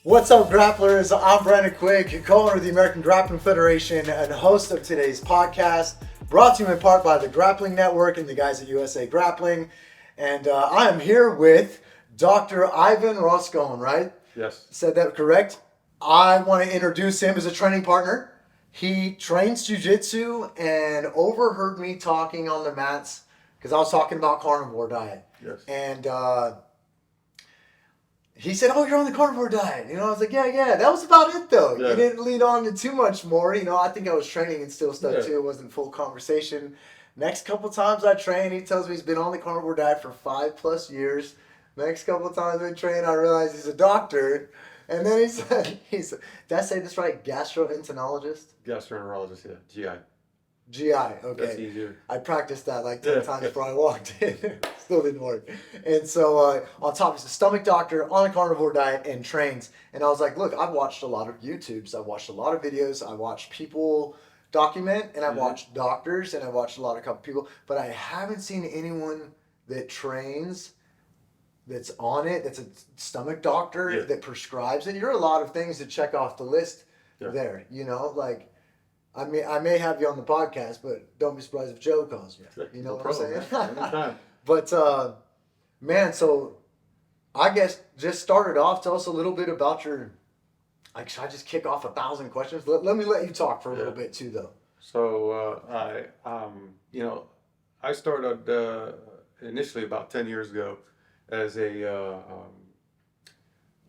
What's up, grapplers? I'm Brandon Quigg, co-owner of the American Grappling Federation and host of today's podcast, brought to you in part by the Grappling Network and the guys at USA Grappling. And I am here with Dr. Ivan Rascon, right? Yes. Said that correct? I want to introduce him as a training partner. He trains jiu-jitsu and overheard me talking on the mats because I was talking about Carnivore Diet. Yes. And he said, "Oh, you're on the Carnivore Diet." I was like, yeah. That was about it, though. Yeah. He didn't lead on to too much more. I think I was training and still stuff, too. It wasn't full conversation. Next couple times I train, he tells me he's been on the Carnivore Diet for 5+ years. Next couple times I train, I realize he's a doctor. And then he said, did I say this right? Gastroenterologist? Gastroenterologist, yeah. GI, okay. That's easier. I practiced that like 10 times before I walked in. Still didn't work. And so on top, he's a stomach doctor on a carnivore diet and trains. And I was like, look, I've watched a lot of YouTubes. I've watched a lot of videos. I watched people document, and I've watched doctors, and I've watched a lot of people. But I haven't seen anyone that trains that's on it, that's a stomach doctor that prescribes it. You're a lot of things to check off the list there, like... I may have you on the podcast, but don't be surprised if Joe calls you. You know what I'm saying? Anytime. But, man, so I guess just started off. Tell us a little bit about your, should I just kick off 1,000 questions? Let me let you talk for a little bit too, though. So, I started initially about 10 years ago as a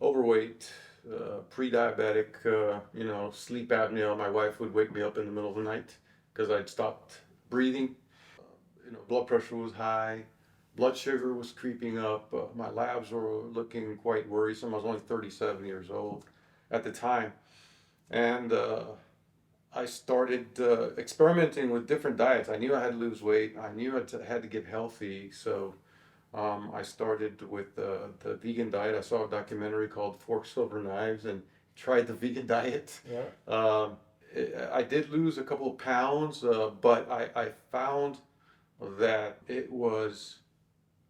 overweight, pre-diabetic, sleep apnea. My wife would wake me up in the middle of the night because I'd stopped breathing. Blood pressure was high, blood sugar was creeping up. My labs were looking quite worrisome. I was only 37 years old at the time. And I started experimenting with different diets. I knew I had to lose weight. I knew I had to get healthy. So I started with the vegan diet. I saw a documentary called Forks Over Knives and tried the vegan diet. Yeah. I did lose a couple of pounds, but I found that it was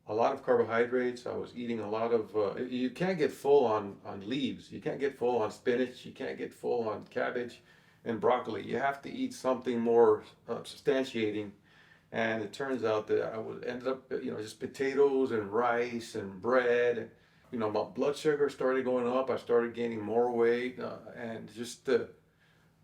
a lot of carbohydrates. I was eating a lot of, you can't get full on leaves. You can't get full on spinach. You can't get full on cabbage and broccoli. You have to eat something more substantiating. And it turns out that I ended up, just potatoes and rice and bread. My blood sugar started going up. I started gaining more weight and just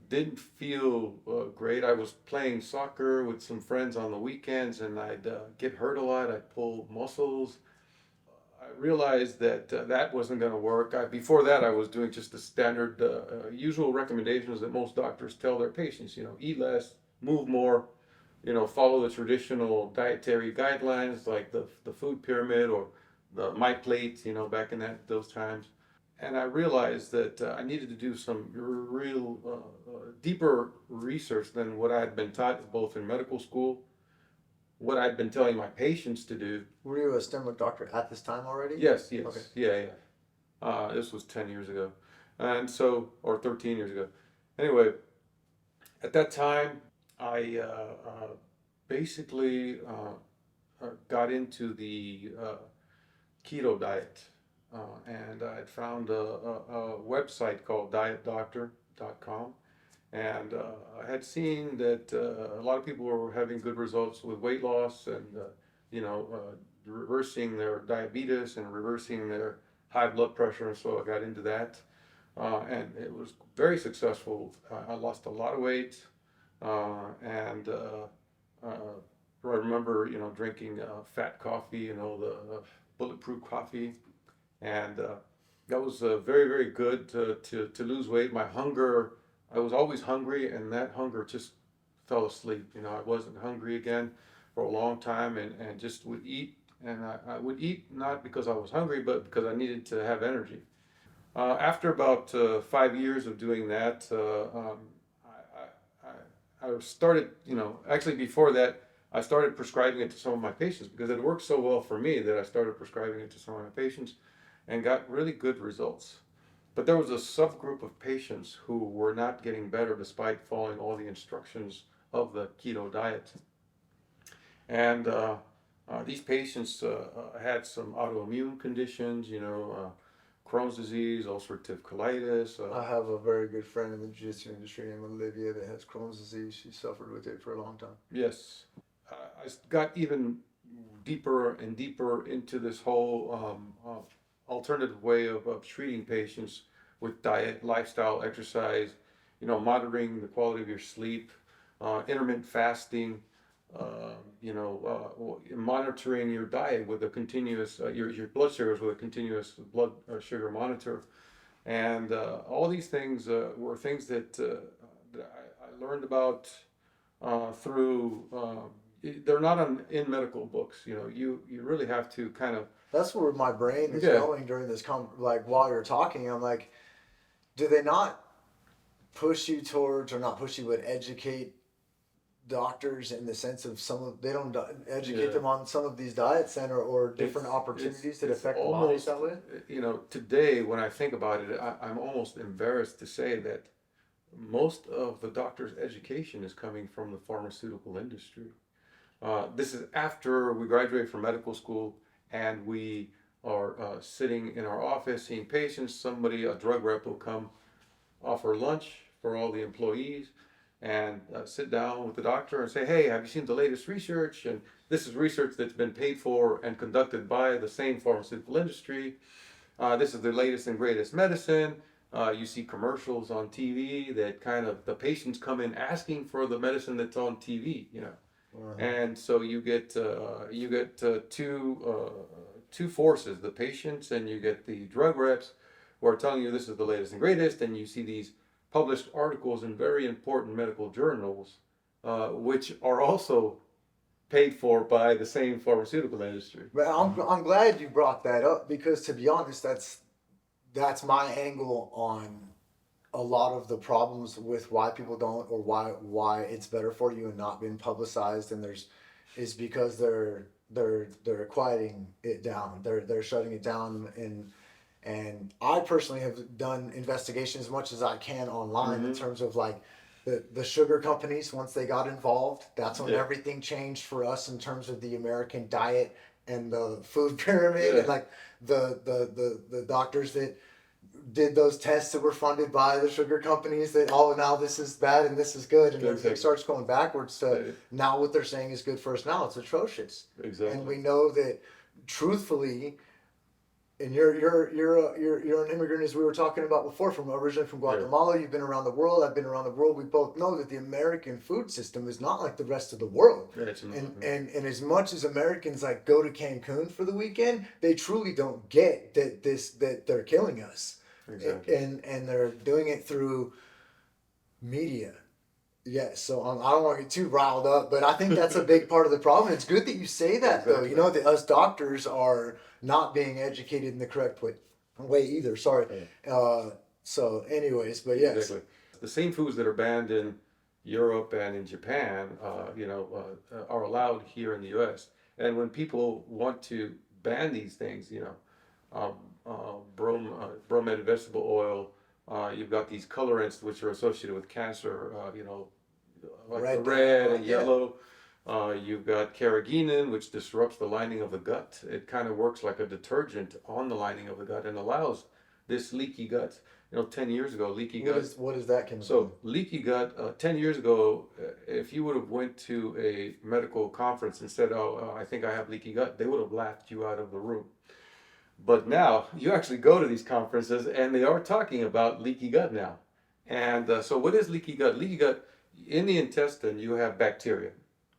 didn't feel great. I was playing soccer with some friends on the weekends, and I'd get hurt a lot. I'd pull muscles. I realized that that wasn't going to work. Before that, I was doing just the standard usual recommendations that most doctors tell their patients. Eat less, move more. Follow the traditional dietary guidelines like the food pyramid or the My Plate, back in those times. And I realized that I needed to do some real deeper research than what I had been taught both in medical school, what I'd been telling my patients to do. Were you a stomach doctor at this time already? Yes. Okay. Yeah. This was 10 years ago, or 13 years ago. Anyway, at that time, I basically got into the keto diet, and I had found a website called dietdoctor.com, and I had seen that a lot of people were having good results with weight loss and reversing their diabetes and reversing their high blood pressure, and so I got into that, and it was very successful. I lost a lot of weight. And I remember, drinking fat coffee, the bulletproof coffee, and that was very, very good to lose weight. My hunger, I was always hungry, and that hunger just fell asleep. I wasn't hungry again for a long time, and just would eat, and I would eat not because I was hungry, but because I needed to have energy. After about 5 years of doing that, I started, actually before that, I started prescribing it to some of my patients because it worked so well for me that I started prescribing it to some of my patients and got really good results. But there was a subgroup of patients who were not getting better despite following all the instructions of the keto diet. And these patients had some autoimmune conditions, Crohn's disease, ulcerative colitis. I have a very good friend in the jiu-jitsu industry named Olivia that has Crohn's disease. She suffered with it for a long time. Yes. I got even deeper and deeper into this whole alternative way of treating patients with diet, lifestyle, exercise, monitoring the quality of your sleep, intermittent fasting, monitoring your diet with a continuous, your blood sugars with a continuous blood sugar monitor. And all these things were things that I learned about through, they're not in medical books. You really have to kind of. That's where my brain is going during this like while you're talking. I'm like, do they not push you towards, or not push you, but educate doctors in the sense of they don't educate them on some of these diets or different opportunities that affect the body that way? Today when I think about it, I'm almost embarrassed to say that most of the doctor's education is coming from the pharmaceutical industry. This is after we graduate from medical school and we are sitting in our office seeing patients. A drug rep will come offer lunch for all the employees and sit down with the doctor and say, hey, have you seen the latest research? And this is research that's been paid for and conducted by the same pharmaceutical industry. This is the latest and greatest medicine. You see commercials on TV that kind of the patients come in asking for the medicine that's on TV, Uh-huh. And so you get two forces: the patients, and you get the drug reps who are telling you this is the latest and greatest. And you see these published articles in very important medical journals, which are also paid for by the same pharmaceutical industry. But I'm glad you brought that up, because to be honest, that's my angle on a lot of the problems with why people don't, or why it's better for you and not being publicized, and is because they're quieting it down. They're shutting it down, and I personally have done investigation as much as I can online, mm-hmm. in terms of like the sugar companies. Once they got involved, that's when everything changed for us in terms of the American diet and the food pyramid, and like the doctors that did those tests that were funded by the sugar companies, that now this is bad and this is good, and everything starts going backwards to now what they're saying is good for us now. It's atrocious. Exactly. And we know that, truthfully, and you're an immigrant, as we were talking about before, originally from Guatemala. You've been around the world. I've been around the world. We both know that the American food system is not like the rest of the world. And as much as Americans like go to Cancun for the weekend, they truly don't get that they're killing us. Exactly. And they're doing it through media. Yes, so I don't want to get too riled up, but I think that's a big part of the problem. It's good that you say that, though. That us doctors are not being educated in the correct way either. Sorry. So anyways, but yes. Exactly. The same foods that are banned in Europe and in Japan, are allowed here in the U.S. And when people want to ban these things, brominated vegetable oil, you've got these colorants which are associated with cancer, like red and yellow. You've got carrageenan, which disrupts the lining of the gut. It kind of works like a detergent on the lining of the gut and allows this leaky gut. 10 years ago, leaky gut. What is that chemical? So leaky gut, 10 years ago, if you would have went to a medical conference and said, I think I have leaky gut, they would have laughed you out of the room. But now you actually go to these conferences and they are talking about leaky gut now. And so what is leaky gut? Leaky gut, in the intestine, you have bacteria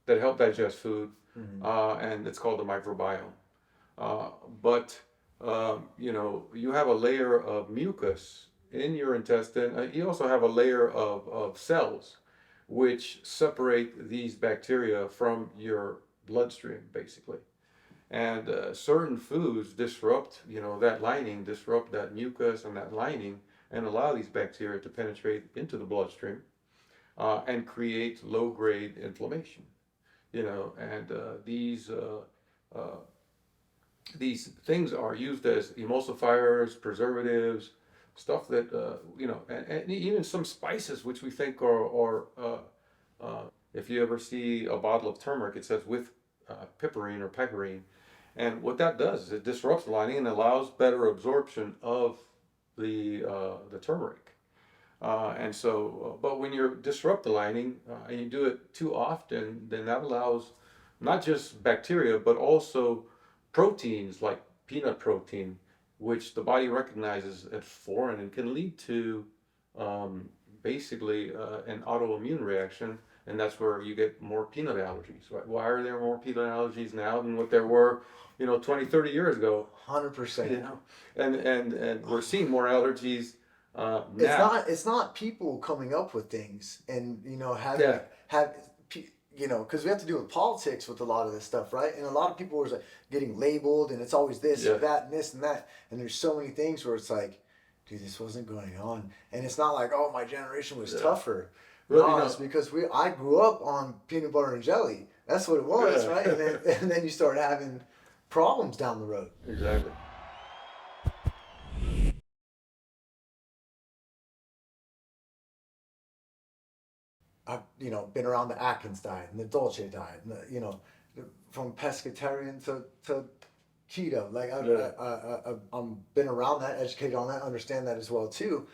that help digest food, mm-hmm. And it's called the microbiome. But you have a layer of mucus in your intestine. You also have a layer of cells which separate these bacteria from your bloodstream, basically. And certain foods disrupt, that lining, disrupt that mucus and that lining, and allow these bacteria to penetrate into the bloodstream and create low-grade inflammation. And these things are used as emulsifiers, preservatives, stuff that and even some spices which we think are if you ever see a bottle of turmeric, it says with piperine or pecorine. And what that does is it disrupts the lining and allows better absorption of the turmeric. But when you disrupt the lining and you do it too often, then that allows not just bacteria, but also proteins like peanut protein, which the body recognizes as foreign and can lead to basically an autoimmune reaction. And that's where you get more peanut allergies, right? Why are there more peanut allergies now than what there were, 20, 30 years ago? 100%. You know, and we're seeing more allergies now. It's not people coming up with things and Yeah. because we have to do with politics with a lot of this stuff, right? And a lot of people are like getting labeled, and it's always this Yeah. or that and this and that, and there's so many things where it's like, dude, this wasn't going on, and it's not like, oh, my generation was Yeah. tougher. Well, No, it's because I grew up on peanut butter and jelly. That's what it was, Yeah. right? And then you start having problems down the road. Exactly. I've been around the Atkins diet and the Dolce diet, and from pescatarian to keto. Like I'm been around that, educated on that, understand that as well too.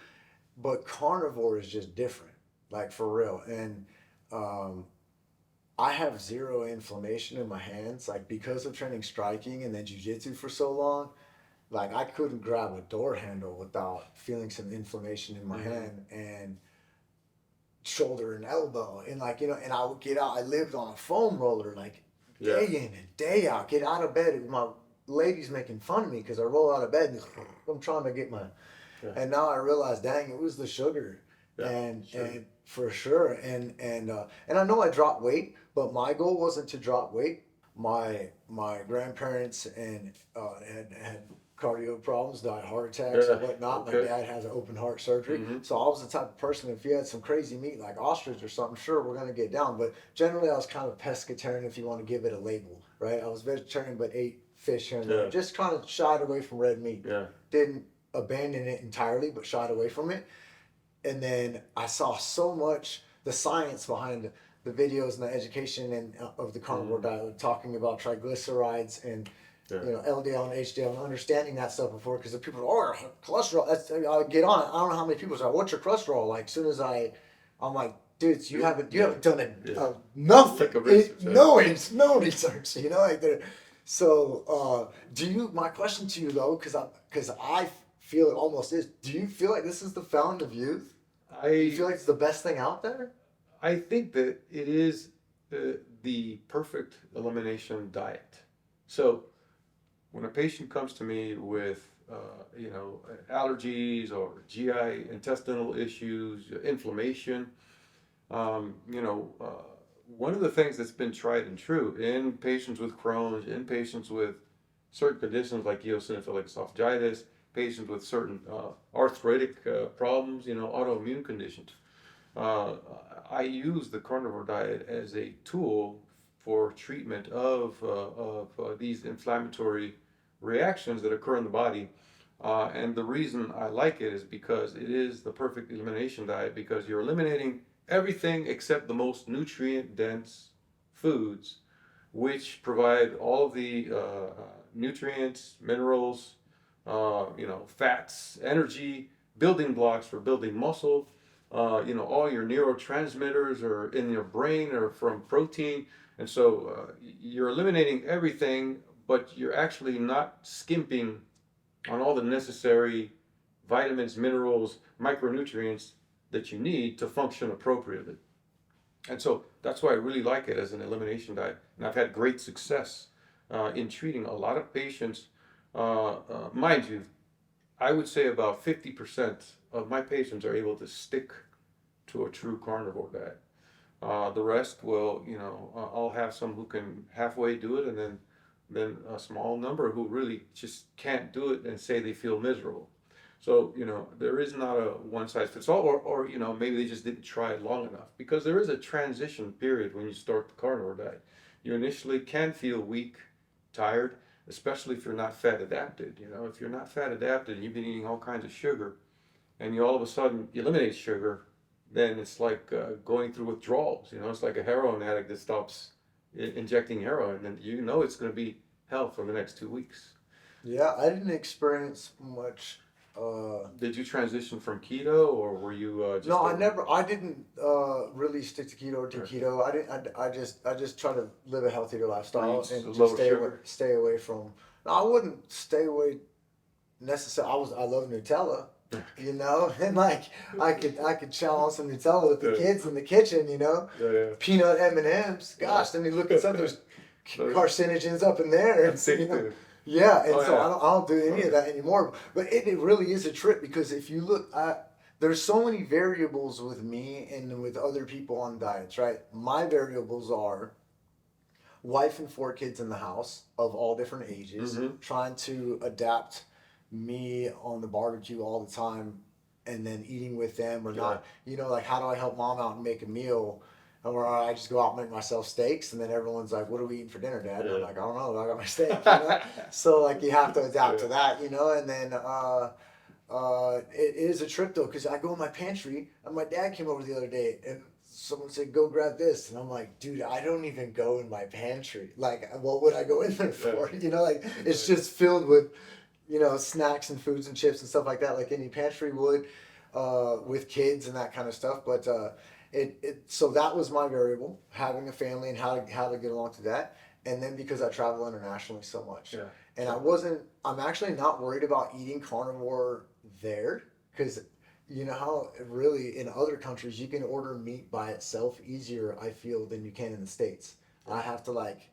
But carnivore is just different, like for real. And I have zero inflammation in my hands, like because of training striking and then jujitsu for so long. Like I couldn't grab a door handle without feeling some inflammation in my hand and shoulder and elbow, and and I would get out. I lived on a foam roller like day in and day out. Get out of bed. My lady's making fun of me because I roll out of bed and I'm trying to get my. Yeah. And now I realize, dang, it was the sugar, and for sure, and I know I dropped weight, but my goal wasn't to drop weight. My grandparents and had cardio problems, died heart attacks and whatnot. Okay. My dad has an open heart surgery, so I was the type of person, if you had some crazy meat like ostrich or something, sure, we're gonna get down. But generally, I was kind of pescatarian, if you want to give it a label, right? I was vegetarian, but ate fish here and there. Just kind of shied away from red meat. Yeah. Didn't abandon it entirely, but shied away from it. And then I saw so much the science behind the videos and the education and of the carnivore diet, talking about triglycerides and LDL and HDL, and understanding that stuff before, because the people are, oh, cholesterol. That's I get on it. I don't know how many people say, what's your cholesterol like? As soon as I'm like, dude, you haven't done it, nothing. No research. So my question to you though, because I feel it almost is. Do you feel like this is the fountain of youth? Do you feel like it's the best thing out there? I think that it is the perfect elimination diet. So when a patient comes to me with allergies or GI intestinal issues, inflammation, one of the things that's been tried and true in patients with Crohn's, in patients with certain conditions like eosinophilic esophagitis, patients with certain arthritic problems, autoimmune conditions. I use the carnivore diet as a tool for treatment of these inflammatory reactions that occur in the body. And the reason I like it is because it is the perfect elimination diet, because you're eliminating everything except the most nutrient-dense foods, which provide all of the nutrients, minerals, fats, energy, building blocks for building muscle. All your neurotransmitters are in your brain or from protein. And so you're eliminating everything, but you're actually not skimping on all the necessary vitamins, minerals, micronutrients that you need to function appropriately. And so that's why I really like it as an elimination diet. And I've had great success in treating a lot of patients. Mind you, I would say about 50% of my patients are able to stick to a true carnivore diet. The rest will, I'll have some who can halfway do it, and then a small number who really just can't do it and say they feel miserable. So, there is not a one size fits all, or maybe they just didn't try it long enough, because there is a transition period when you start the carnivore diet. You initially can feel weak, tired, especially if you're not fat adapted. If you're not fat adapted and you've been eating all kinds of sugar, and you all of a sudden eliminate sugar, then it's like going through withdrawals. It's like a heroin addict that stops injecting heroin, and it's going to be health for the next 2 weeks. Yeah, I didn't experience much. Did you transition from keto, or were you just? No, I didn't really stick to keto or do keto. I didn't. I just try to live a healthier lifestyle Eat and low just sugar. stay away from. No, I wouldn't stay away necessarily. I love Nutella, you know, and like I could chow on some Nutella with the kids in the kitchen, you know, Yeah. peanut M&Ms. Gosh, I mean, look at some of those carcinogens up in there. That's sick, You know? dude. Yeah, and Oh, so yeah. I don't do any of that anymore. But it really is a trip because if you look, there's so many variables with me and with other people on diets, right? My variables are wife and 4 kids in the house of all different ages, trying to adapt me on the barbecue all the time and then eating with them or not. You know, like how do I help mom out and make a meal? Or I just go out and make myself steaks, and then everyone's like, "What are we eating for dinner, Dad?" And I'm like, "I don't know. I got my steak." You know? So like you have to adapt to that, you know. And then it is a trip though, because I go in my pantry, and my dad came over the other day, and someone said, "Go grab this," and I'm like, "Dude, I don't even go in my pantry. Like, what would I go in there for?" You know, like it's just filled with, you know, snacks and foods and chips and stuff like that, like any pantry would, with kids and that kind of stuff. But so that was my variable, having a family and how to get along to that. And then because I travel internationally so much, and I'm actually not worried about eating carnivore there because you know how really in other countries you can order meat by itself easier, I feel, than you can in the States. I have to like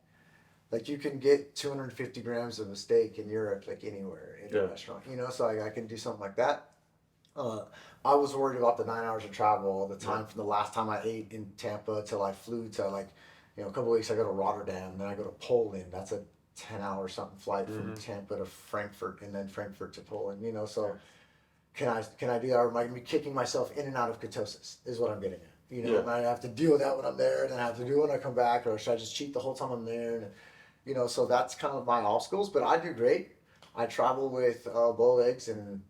you can get 250 grams of a steak in Europe, like anywhere in a restaurant, you know, so I can do something like that. I was worried about the 9 hours of travel all the time from the last time I ate in Tampa till I flew to like, you know, a couple of weeks I go to Rotterdam, then I go to Poland. That's a 10-hour something flight from Tampa to Frankfurt and then Frankfurt to Poland, you know, so can I do that or am I going to be kicking myself in and out of ketosis is what I'm getting at. You know, and I have to deal with that when I'm there and then I have to do it when I come back or should I just cheat the whole time I'm there? And, you know, so that's kind of my obstacles, but I do great. I travel with boiled eggs and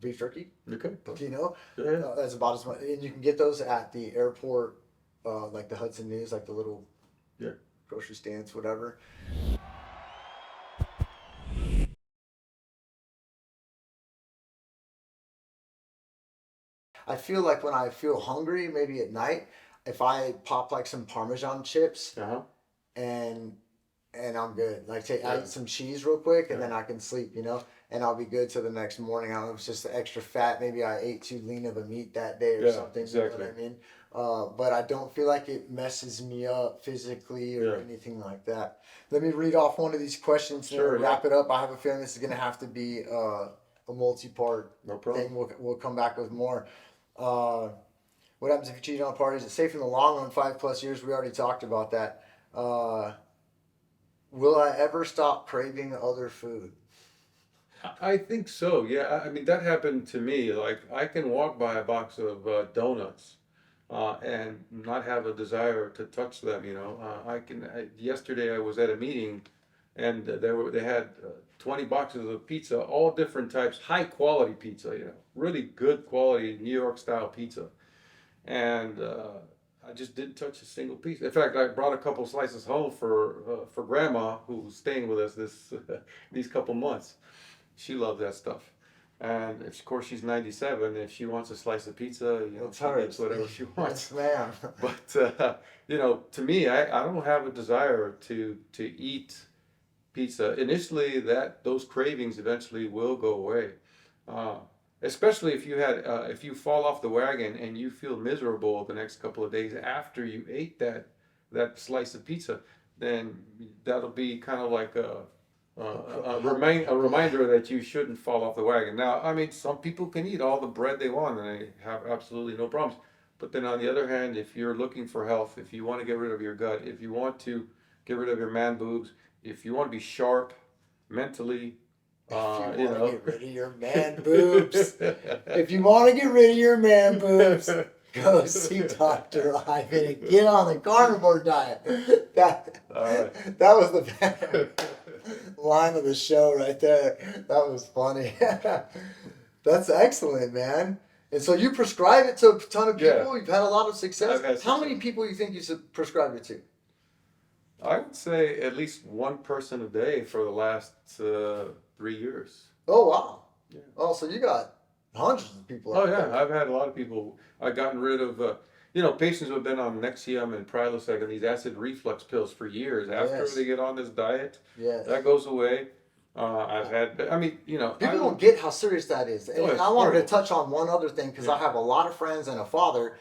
beef jerky. Okay. You know, that's about as much, and you can get those at the airport, like the Hudson News, like the little grocery stands, whatever. I feel like when I feel hungry, maybe at night, if I pop like some Parmesan chips, and I'm good. Like I eat some cheese real quick, and then I can sleep. You know, and I'll be good till the next morning. I don't know if it's just the extra fat. Maybe I ate too lean of a meat that day or something. Exactly. You know what I mean? But I don't feel like it messes me up physically or anything like that. Let me read off one of these questions and wrap it up. I have a feeling this is going to have to be a multi-part thing. We'll come back with more. What happens if you cheat on a party? Is it safe in the long run? 5+ years. We already talked about that. Will I ever stop craving other food? I think so. Yeah, I mean that happened to me. Like I can walk by a box of donuts and not have a desire to touch them. You know, yesterday I was at a meeting, and they had 20 boxes of pizza, all different types, high quality pizza. You know, really good quality New York style pizza, and I just didn't touch a single piece. In fact, I brought a couple slices home for Grandma, who's staying with us these couple months. She loves that stuff, and of course she's 97. If she wants a slice of pizza, you know, she gets whatever she wants. Yes, ma'am. But you know, to me, I don't have a desire to eat pizza. Initially, those cravings eventually will go away. Especially if you fall off the wagon and you feel miserable the next couple of days after you ate that slice of pizza, then that'll be kind of like a reminder that you shouldn't fall off the wagon. Now, I mean, some people can eat all the bread they want and they have absolutely no problems. But then on the other hand, if you're looking for health, if you want to get rid of your gut, if you want to get rid of your man boobs, if you want to be sharp mentally, if you want to get rid of your man boobs, if you want to get rid of your man boobs, go see Dr. Ivan and get on the carnivore diet. That was the best line of the show right there. That was funny. That's excellent, man. And so you prescribe it to a ton of people. You've had a lot of success. How many people you think you prescribe it to? I would say at least one person a day for the last 3 years. Oh, wow. Yeah. Oh, so you got hundreds of people Oh out yeah, there. I've had a lot of people. I've gotten rid of, patients who have been on Nexium and Prilosec and these acid reflux pills for years. After Yes. they get on this diet, Yes. that goes away. I've had, I mean, People don't get how serious that is. And Oh, it's I wanted to horrible. touch on one other thing because I have a lot of friends and a father,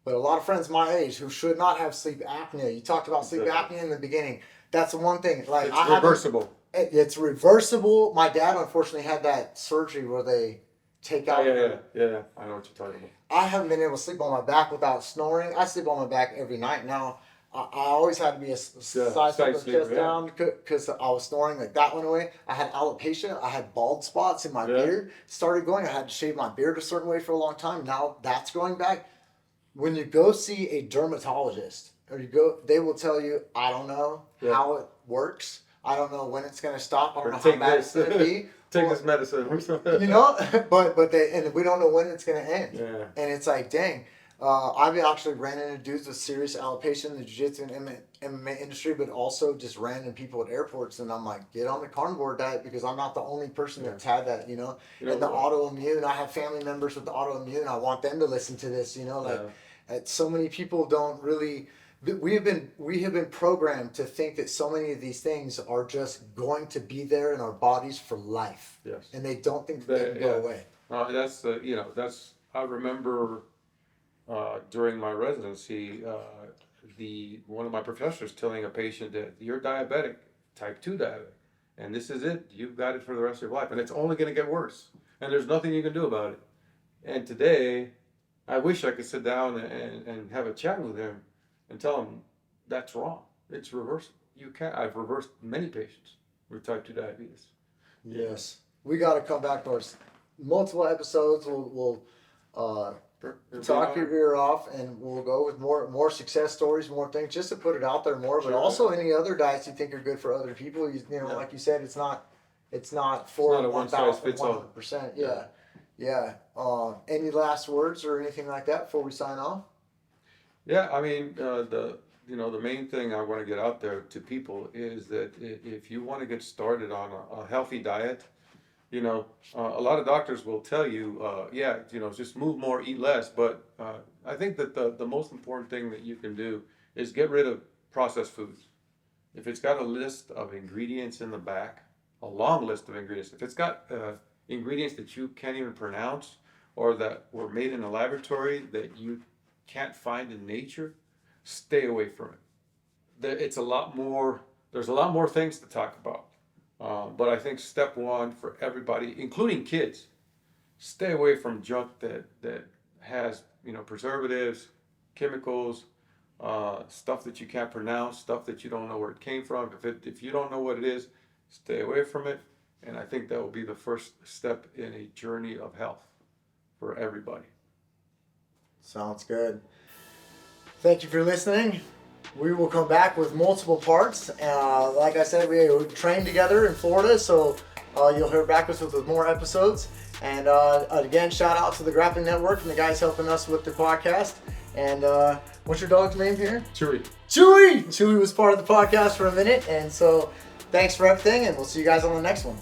but a lot of friends my age who should not have sleep apnea. You talked about sleep apnea in the beginning. That's the one thing. Like It's reversible. It's reversible. My dad unfortunately had that surgery where they take out. Yeah. I know what you're talking about. I haven't been able to sleep on my back without snoring. I sleep on my back every night now. I always had to be a side side chest sleeper, down because I was snoring. Like that went away. I had alopecia. I had bald spots in my beard. Started going. I had to shave my beard a certain way for a long time. Now that's growing back. When you go see a dermatologist, they will tell you, I don't know how it works. I don't know when it's going to stop. I don't know how bad it's going to be. Take this medicine. And we don't know when it's going to end. Yeah. And it's like, dang. I've actually ran into dudes with serious alopecia in the jiu-jitsu and MMA industry, but also just random people at airports. And I'm like, get on the carnivore diet because I'm not the only person that's had that, And the autoimmune, I have family members with the autoimmune. I want them to listen to this, so many people don't really. We have been programmed to think that so many of these things are just going to be there in our bodies for life. Yes. And they don't think they can go away. That's I remember during my residency, one of my professors telling a patient that you're diabetic, type 2 diabetic, and this is it. You've got it for the rest of your life, and it's only going to get worse, and there's nothing you can do about it. And today, I wish I could sit down and have a chat with him and tell him that's wrong. It's reversible. You can't. I've reversed many patients with type 2 diabetes. Yes, we got to come back to our multiple episodes. We'll talk your ear off, and we'll go with more success stories, more things, just to put it out there more. But also any other diets you think are good for other people. Like you said, it's not for a one-size-fits-all. 100%. Yeah. Any last words or anything like that before we sign off? Yeah, I mean, the main thing I want to get out there to people is that if you want to get started on a healthy diet, a lot of doctors will tell you, just move more, eat less. But I think that the most important thing that you can do is get rid of processed foods. If it's got a list of ingredients in the back, a long list of ingredients, if it's got ingredients that you can't even pronounce or that were made in a laboratory that you can't find in nature, stay away from it. There's a lot more things to talk about. But I think step one for everybody, including kids, stay away from junk that has preservatives, chemicals, stuff that you can't pronounce, stuff that you don't know where it came from. If you don't know what it is, stay away from it. And I think that will be the first step in a journey of health for everybody. Sounds good. Thank you for listening. We will come back with multiple parts. Like I said, we trained together in Florida, so you'll hear back with more episodes. And again, shout out to the Grappling Network and the guys helping us with the podcast. And what's your dog's name here? Chewy. Chewy was part of the podcast for a minute. And so thanks for everything, and we'll see you guys on the next one.